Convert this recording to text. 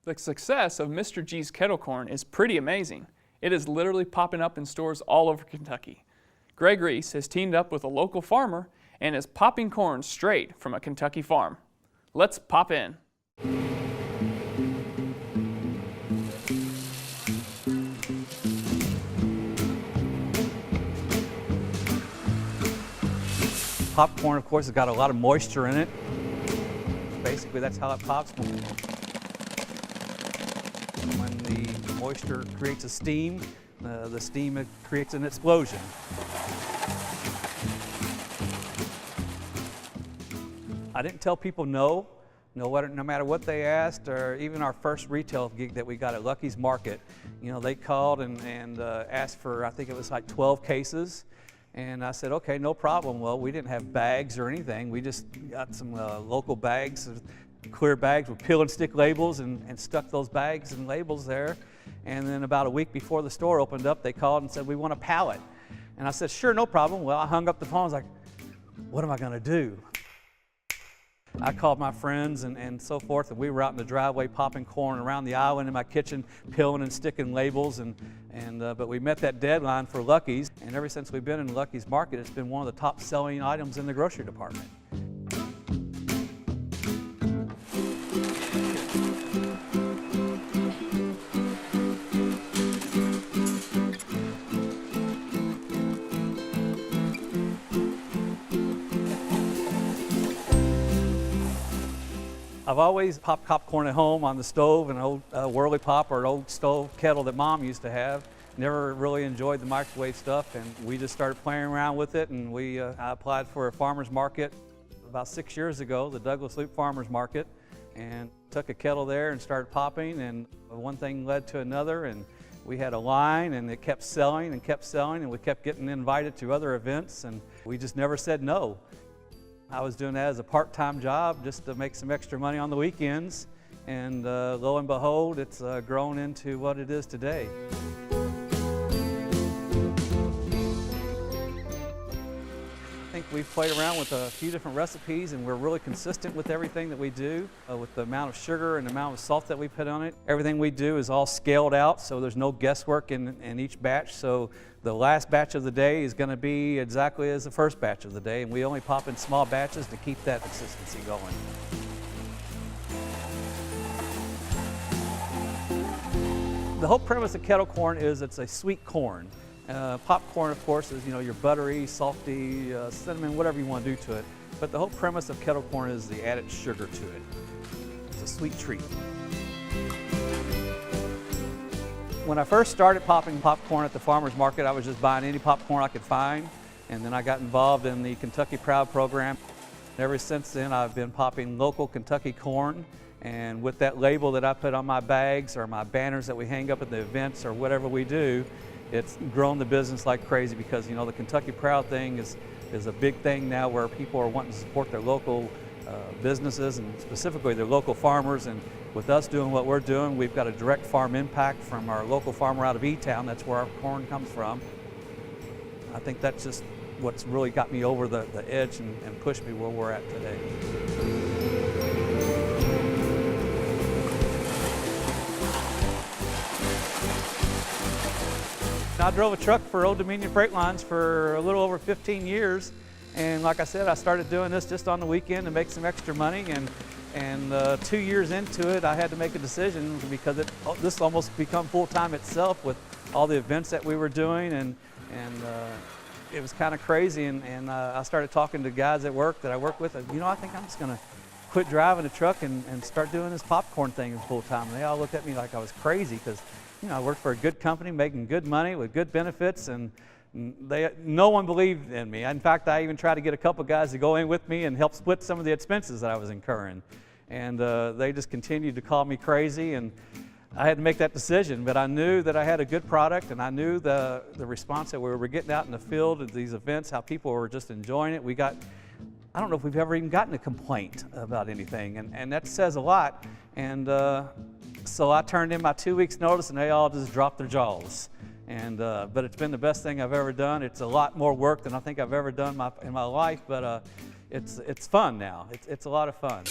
The success of Mr. G's Kettle Corn is pretty amazing. It is literally popping up in stores all over Kentucky. Greg Reese has teamed up with a local farmer and is popping corn straight from a Kentucky farm. Let's pop in. Popcorn, of course, has got a lot of moisture in it. Basically, that's how it pops. When the moisture creates a steam, the steam creates an explosion. I didn't tell people no matter what they asked, or even our first retail gig that we got at Lucky's Market. You know, they called and asked for, I think it was like 12 cases. And I said, okay, no problem. Well, we didn't have bags or anything. We just got some local bags, clear bags with peel and stick labels, and stuck those bags and labels there. And then about a week before the store opened up, they called and said, we want a pallet. And I said, sure, no problem. Well, I hung up the phone. I was like, what am I going to do? I called my friends and so forth, and we were out in the driveway popping corn around the island in my kitchen, peeling and sticking labels, but we met that deadline for Lucky's, and ever since we've been in Lucky's Market, it's been one of the top selling items in the grocery department. I've always popped popcorn at home on the stove, an old whirly pop or an old stove kettle that Mom used to have. Never really enjoyed the microwave stuff, and we just started playing around with it, and I applied for a farmer's market about 6 years ago, the Douglas Loop Farmer's Market, and took a kettle there and started popping, and one thing led to another, and we had a line, and it kept selling, and we kept getting invited to other events, and we just never said no. I was doing that as a part-time job just to make some extra money on the weekends, and lo and behold, it's grown into what it is today. I think we've played around with a few different recipes, and we're really consistent with everything that we do, with the amount of sugar and the amount of salt that we put on it. Everything we do is all scaled out, so there's no guesswork in each batch. So the last batch of the day is going to be exactly as the first batch of the day, and we only pop in small batches to keep that consistency going. The whole premise of kettle corn is it's a sweet corn. Popcorn, of course, is your buttery, salty, cinnamon, whatever you want to do to it. But the whole premise of kettle corn is the added sugar to it. It's a sweet treat. When I first started popping popcorn at the farmer's market, I was just buying any popcorn I could find, and then I got involved in the Kentucky Proud program. Ever since then, I've been popping local Kentucky corn, and with that label that I put on my bags or my banners that we hang up at the events or whatever we do, it's grown the business like crazy, because the Kentucky Proud thing is a big thing now, where people are wanting to support their local businesses, and specifically their local farmers. And with us doing what we're doing, we've got a direct farm impact from our local farmer out of E-Town. That's where our corn comes from. I think that's just what's really got me over the edge and pushed me where we're at today. I drove a truck for Old Dominion Freight Lines for a little over 15 years, and like I said, I started doing this just on the weekend to make some extra money, and 2 years into it, I had to make a decision, because this almost become full-time itself with all the events that we were doing, and it was kind of crazy, and I started talking to guys at work that I work with, and I think I'm just going to quit driving a truck and start doing this popcorn thing full-time. And they all looked at me like I was crazy, because I worked for a good company, making good money with good benefits, and no one believed in me. In fact, I even tried to get a couple guys to go in with me and help split some of the expenses that I was incurring. And they just continued to call me crazy, and I had to make that decision. But I knew that I had a good product, and I knew the response that we were getting out in the field at these events, how people were just enjoying it. I don't know if we've ever even gotten a complaint about anything, and that says a lot. And so I turned in my 2 weeks notice, and they all just dropped their jaws. But it's been the best thing I've ever done. It's a lot more work than I think I've ever done in my life, but it's fun now. It's a lot of fun.